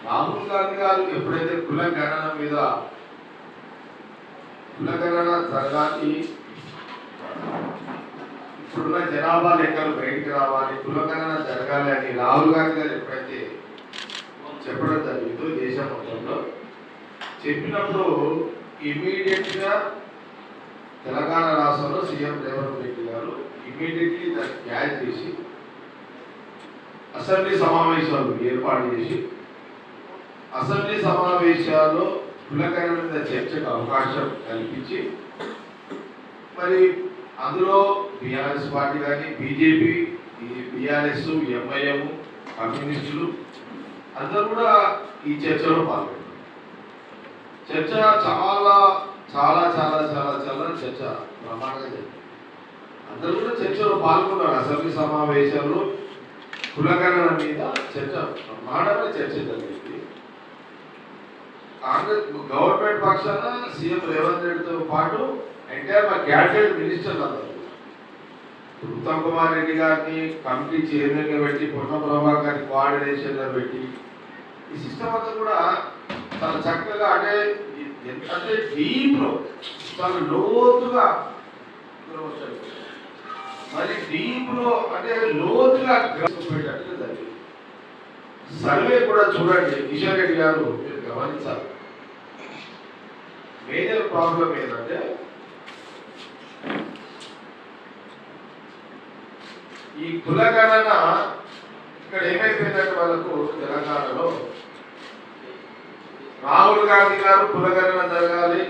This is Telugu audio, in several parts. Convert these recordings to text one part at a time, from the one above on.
రాహుల్ గాంధీ గారు ఎప్పుడైతే కుల గణన మీద కుల గణన జరగాలి, ఇప్పుడున్న జనాభా లెక్కలు బయటికి రావాలి, కుల గణన జరగాలి అని రాహుల్ గాంధీ గారు ఎప్పుడైతే చెప్పడం జరిగిందో దేశం మొత్తంలో చెప్పినప్పుడు ఇమీడియట్ గా తెలంగాణ రాష్ట్రంలో సీఎం రేవంత్ రెడ్డి గారు ఇమీడియట్లీ దాన్ని క్యాచ్ చేసి అసెంబ్లీ సమావేశాలు ఏర్పాటు చేసి అసెంబ్లీ సమావేశాల్లో కులగణన మీద చర్చకు అవకాశం కల్పించి మరి అందులో బీఆర్ఎస్ పార్టీ కానీ బీజేపీ, బీఆర్ఎస్, ఎంఐఎం, కమ్యూనిస్టులు అందరూ కూడా ఈ చర్చలో పాల్గొన్నారు. చర్చ చాలా చాలా చాలా చాలా చాలా చర్చ ప్రమాణంగా జరిగింది. అందరూ కూడా చర్చలో పాల్గొన్నారు. అసెంబ్లీ సమావేశాల్లో కులగణన మీద చర్చ ప్రమాణంగా చర్చ జరిగింది. కాంగ్రెస్ గవర్నమెంట్ పక్షాన సీఎం రేవంత్ రెడ్డితో పాటు ఎంటైర్ మా క్యాబినెట్ మినిస్టర్లు అందరూ ఉత్తమ్ కుమార్ రెడ్డి గారిని కమిటీ చైర్మన్ గా పెట్టి, పొన్న ప్రభాకర్ గారిని కోఆర్డినేషన్ గా పెట్టి ఈ సిస్టమ్ అంతా కూడా చాలా చక్కగా అంటే డీప్ లో చాలా లోతుగా మరి డీప్ లో అంటే లోతుగా పెట్టేటట్టుగా జరిగింది. సర్వే కూడా చూడండి కిషన్ రెడ్డి గారు, మీరు గమనించాలి. మేజర్ ప్రాబ్లం ఏంటంటే ఈ కులగణన ఇక్కడ ఏమైపోయిందంటే వాళ్ళకు తెలంగాణలో రాహుల్ గాంధీ గారు కులగణన జరగాలి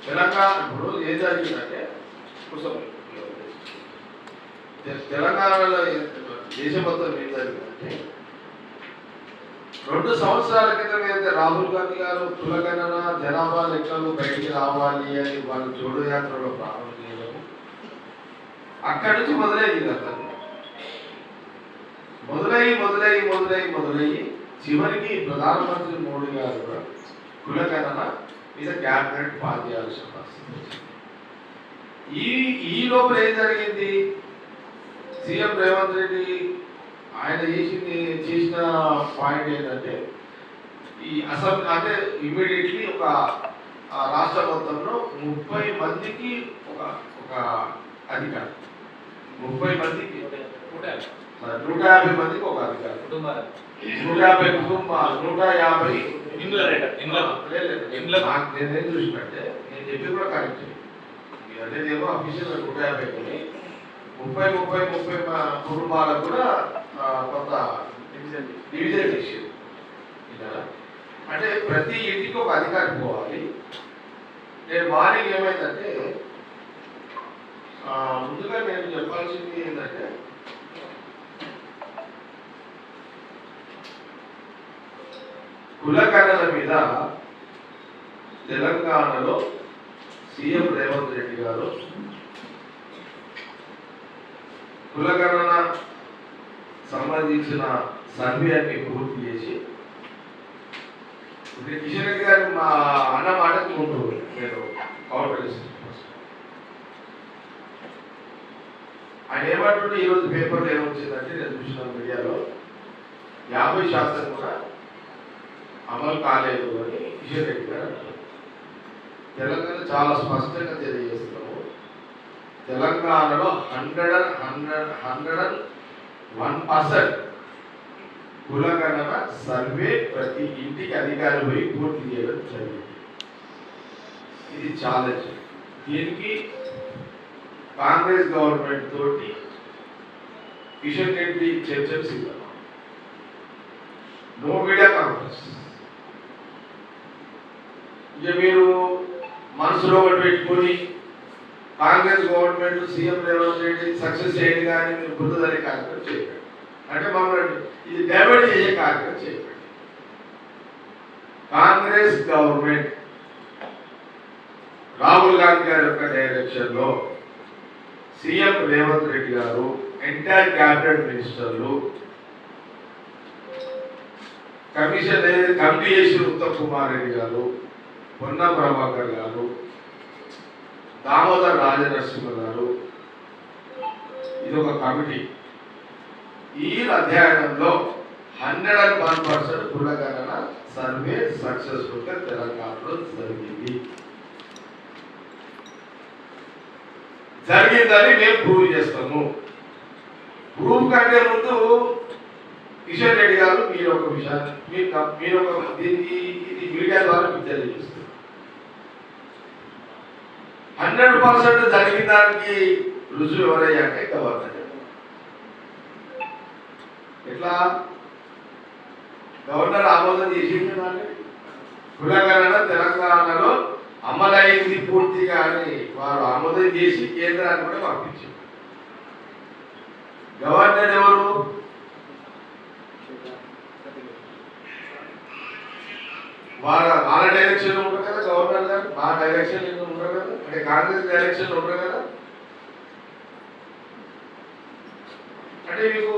తెలంగాణ. ఇప్పుడు ఏం జరిగిందంటే తెలంగాణలో దేశం మొత్తం ఏం జరిగిందంటే 2 సంవత్సరాల క్రితం ఏదైతే రాహుల్ గాంధీ గారు కులగణన జనాభా లెక్కలు బయటికి రావాలి అని వాళ్ళు జోడో యాత్రలో ప్రారంభం చేయడము అక్కడి నుంచి మొదలయ్యింది. అతను మొదలయ్యి చివరికి ప్రధానమంత్రి మోడీ గారు కూడా కులగణన మీద క్యాబినెట్ పాస్ చేయాల్సిన పరిస్థితి. ఈ లోపల ఏం జరిగింది, సీఎం రేవంత్ రెడ్డి ఆయన చేసిన పాయింట్ ఏంటంటే ఈ అసెంబ్లీ అంటే ఇమ్మీడియట్లీ ఒక రాష్ట్ర మొత్తంలో 30 మందికి ఒక అధికారం, 30 మందికి 150 మందికి ఒక అధికారం, 150 కుటుంబాలు, 150 నేనేం చూసినట్టే నేను చెప్పి కూడా కరెక్ట్ అనేదేమో అఫీషియల్ 150 30 కుటుంబాలకు కూడా కొంత డివిజన్ చేసేది. అంటే ప్రతి ఇంటికి ఒక అధికారి పోవాలి. నేను మార్నింగ్ ఏమైందంటే ముందుగా నేను చెప్పాల్సింది ఏంటంటే కులగణన మీద తెలంగాణలో సీఎం రేవంత్ రెడ్డి గారు కులగణన సంబంధించిన సర్వే అన్ని పూర్తి చేసి కిషన్ రెడ్డి గారు మా అన్న మాటకు ఉంటుంది. నేను కౌంటర్ ఆయన ఏమంటుంటే ఈరోజు పేపర్లో ఏమొచ్చిందంటే నేను చూసిన మీడియాలో 50% కూడా అమలు కాలేదు అని కిషన్ రెడ్డి గారు అంటారు. తెలంగాణ చాలా స్పష్టంగా తెలియజేస్తున్నాము, తెలంగాణలో 101% కులగణన సర్వే ప్రతి ఇంటికి అధికారి పోయి పూర్తి చేయడం జరిగింది. ఇది ఛాలెంజ్. దీనికి కాంగ్రెస్ గవర్నమెంట్ తోటి కిషన్ రెడ్డి చర్చలు సిద్ధం. No media conference. ఇక మీరు మనసులో ఒకటి పెట్టుకొని Congress government CM Revanth Reddy success చేయండి కానీ మీరు బుద్ధదనే కార్యక్రమం చేయకండి. అంటే మమ్మల్ని ఇది డైవర్ట్ చేసే కార్యక్రమం చేయకండి. కాంగ్రెస్ గవర్నమెంట్ రాహుల్ గాంధీ గారి యొక్క డైరెక్షన్ లో సీఎం రేవంత్ రెడ్డి గారు, ఎంటైర్ క్యాబినెట్ మినిస్టర్లు, కమిటీ చేసిన ఉత్తమ్ కుమార్ రెడ్డి గారు, పొన్న ప్రభాకర్ గారు, దామోదర్ రాజనరసింహ గారు, ఇది ఒక కమిటీ. ఈ అధ్యయనంలో 101% కులగణన సర్వే సక్సెస్ఫుల్ గా తెలంగాణలో జరిగిందని మేము ప్రూవ్ చేస్తాము. ప్రూఫ్ కంటే ముందు కిషన్ రెడ్డి గారు మీరు ఒక విషయాన్ని మీరు ఒక దీనికి ఇది మీడియా ద్వారా మీకు తెలియజేస్తారు. 100% జరిగిన దానికి రుజువు ఎవరయ్యా అంటే గవర్నర్. ఎట్లా గవర్నర్ ఆమోదం చేసింది కులగణన తెలంగాణలో అమలైంది పూర్తిగా అని వారు ఆమోదం చేసి కేంద్రాన్ని కూడా పంపించారు. గవర్నర్ ఎవరు? వాళ్ళ డైరెక్షన్ ఉంటారు కదా గవర్నర్ గారు, మా డైరెక్షన్ ఉంటారు కదా, అంటే కాంగ్రెస్ డైరెక్షన్ ఉంటారు కదా. అంటే మీకు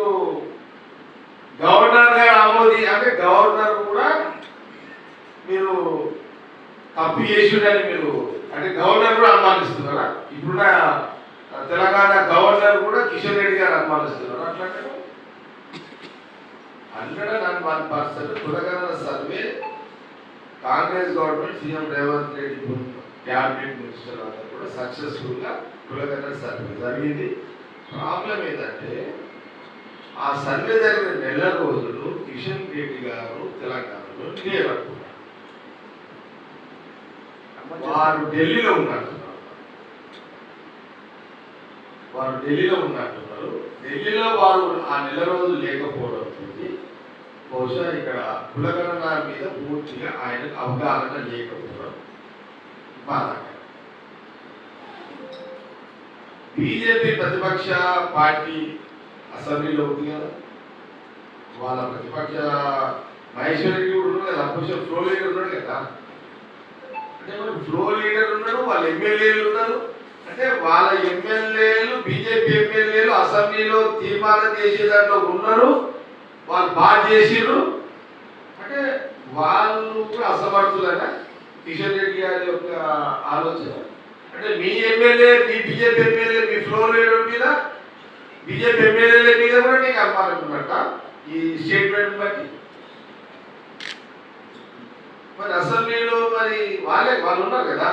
గవర్నర్ గారు అంటే గవర్నర్ కూడా మీరు తప్పు చేసిండని మీరు అంటే గవర్నర్ కూడా అనుమానిస్తున్నారా? ఇప్పుడున్న తెలంగాణ గవర్నర్ కూడా కిషన్ రెడ్డి గారు అనుమానిస్తున్నారు. అట్లాంటి 101% కులగణన survey Congress government CM Revanth Reddy cabinet minister అందరూ కూడా సక్సెస్ఫుల్ గా కులగణన సర్వే జరిగింది. ప్రాబ్లం ఏంటంటే ఆ సర్వే జరిగిన నెల రోజులు కిషన్ రెడ్డి గారు తెలంగాణలో లేరనుకున్నారు. వారు ఢిల్లీలో ఉన్నట్టున్నారు. ఢిల్లీలో వారు ఆ నెల రోజులు లేకపోవడంతో బహుశా ఇక్కడ కులగణన మీద పూర్తిగా ఆయనకు అవగాహన లేకపోవడం బాధాకరం. బీజేపీ ప్రతిపక్ష పార్టీ అసెంబ్లీలో ఉంది కదా, వాళ్ళ ప్రతిపక్ష మహేశ్వర్ రెడ్డి కూడా ఉన్నాడు కదా, అపోజిషన్ ఫ్లో లీడర్ ఉన్నాడు కదా. అంటే ఫ్లో లీడర్ ఉన్నాడు, వాళ్ళ ఎమ్మెల్యేలు ఉన్నారు. అంటే వాళ్ళ ఎమ్మెల్యేలు బీజేపీ ఎమ్మెల్యేలు అసెంబ్లీలో తీర్మానం చేసే దాంట్లో ఉన్నారు, వాళ్ళు బాగా చేసిర్రు. అంటే వాళ్ళు కూడా అసమర్థులైనా కిషన్ రెడ్డి గారి యొక్క ఆలోచన. అంటే మీ ఎమ్మెల్యే, మీ బీజేపీ ఎమ్మెల్యే, మీ ఫ్లోర్ లీడర్ మీద, బీజేపీ ఎమ్మెల్యేల మీద కూడా నీకు అనుమానం ఉన్నట్ట ఈ స్టేట్మెంట్ బట్టి. మరి అసెంబ్లీలో మరి వాళ్ళు ఉన్నారు కదా,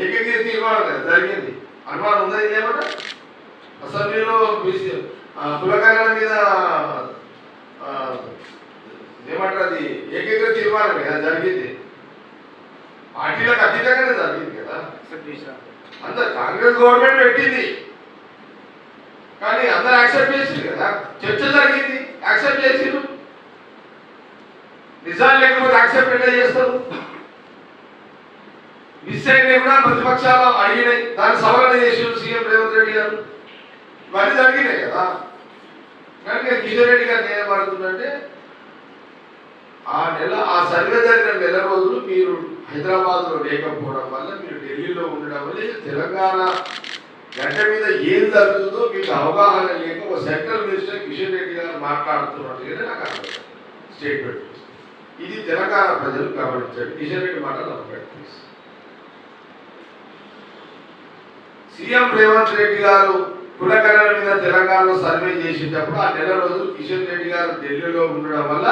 ఏకైక తీర్మానం కదా జరిగింది. అనుమానం ఉందా ఏమన్నా? అసెంబ్లీలో కులగణన మీద ఏమంటారు, అది ఏకైక తీర్మానమే కదా జరిగింది. పార్టీలకు అతీతంగానే జరిగింది కదా. అందరు కాంగ్రెస్ గవర్నమెంట్ పెట్టింది కానీ అందరు యాక్సెప్ట్ చేసింది కదా. చర్చ జరిగింది, యాక్సెప్ట్ చేసిండు. నిజాలు లేకపోతే యాక్సెప్ట్ ఎట్లా చేస్తారు? మిస్ అయినా కూడా ప్రతిపక్షాలు అడిగినాయి, దాన్ని సవరణ చేసిండు సీఎం రేవంత్ రెడ్డి గారు. ఇవన్నీ జరిగినాయి కదా. కానీ కిషన్ రెడ్డి గారు ఏమడుతుందంటే ఆ సర్వే జరిగిన నెల రోజులు మీరు హైదరాబాద్లో లేకపోవడం వల్ల, మీరు ఢిల్లీలో ఉండడం వల్ల తెలంగాణ గంట మీద ఏం జరుగుతుందో మీకు అవగాహన లేక ఒక సెంట్రల్ మినిస్టర్ కిషన్ రెడ్డి గారు మాట్లాడుతున్నట్టుగానే నాకు అర్థం స్టేట్మెంట్. ఇది తెలంగాణ ప్రజలు గమనించండి. కిషన్ రెడ్డి మాట నమ్మకండి. సీఎం రేవంత్ రెడ్డి గారు కులగణన మీద తెలంగాణలో సర్వే చేసేటప్పుడు ఆ నెల రోజులు కిషన్ రెడ్డి గారు ఢిల్లీలో ఉండడం వల్ల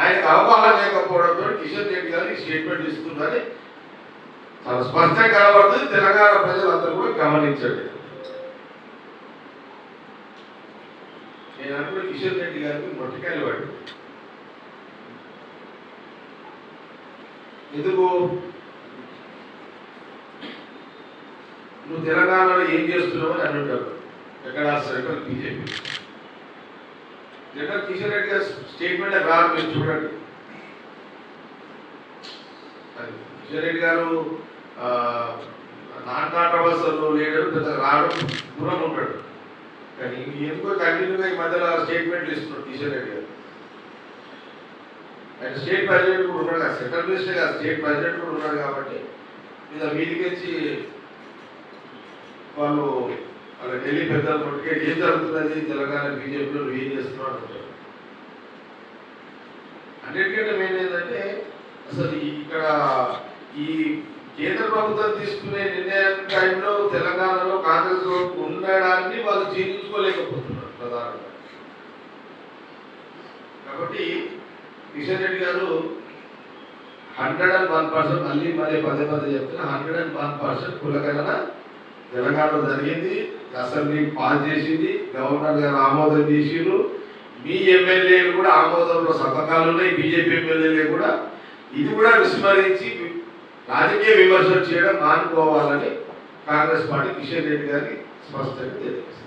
ఆయనకు అవగాహన లేకపోవడంతో కిషన్ రెడ్డి గారు ఈ స్టేట్మెంట్ ఇస్తుందని చాలా స్పష్టంగా కనబడుతుంది. తెలంగాణ ప్రజలందరూ కూడా గమనించండి. నేను అనుకున్న కిషన్ రెడ్డి గారికి మొట్టికాయలు పడి ఎందుకు నువ్వు తెలంగాణలో ఏం చేస్తున్నావు అని అంటారు. ఎక్కడ central BJP general Kishan Reddy గారు స్టేట్మెంట్ రాదు, మీరు చూడండి. కిషన్ రెడ్డి గారు నాన్ కాంట్రవర్సల్ లీడర్, పెద్ద రావడం దూరం ఉంటాడు. కానీ ఎందుకో కంటిన్యూగా ఈ మధ్యలో స్టేట్మెంట్లు ఇస్తున్నాడు కిషన్ రెడ్డి గారు. ఆయన స్టేట్ ప్రెసిడెంట్ కూడా ఉన్నాడు కదా, సెంట్రల్ మినిస్టర్ కాదు, స్టేట్ ప్రెసిడెంట్ కూడా ఉన్నాడు. కాబట్టి మీదికొచ్చి వాళ్ళు వాళ్ళ ఢిల్లీ పెద్దలు మట్టుకే ఏం జరుగుతున్నది తెలంగాణ బీజేపీలో ఏం చేస్తున్నాడు అంటారు. అన్నిటికంటే మెయిన్ ఏంటంటే అసలు ఇక్కడ ఈ కేంద్ర ప్రభుత్వం తీసుకునే నిర్ణయం టైంలో తెలంగాణలో కాంగ్రెస్ ఉండడాన్ని వాళ్ళు జీర్ణించుకోలేకపోతున్నారు ప్రధానంగా. కాబట్టి కిషన్ రెడ్డి గారు 101% మళ్ళీ పదే చెప్తున్నా 101% కులగణన తెలంగాణలో జరిగింది. అసెంబ్లీ పాస్ చేసింది, గవర్నర్ గారు ఆమోదం చేసిండ్రు, మీ ఎమ్మెల్యేలు కూడా ఆమోదంలో సంతకాలు ఉన్నాయి, బీజేపీ ఎమ్మెల్యేలు కూడా. ఇది కూడా విస్మరించి రాజకీయ విమర్శలు చేయడం మానుకోవాలని కాంగ్రెస్ పార్టీ కిషన్ రెడ్డి గారికి స్పష్టంగా తెలియజేస్తుంది.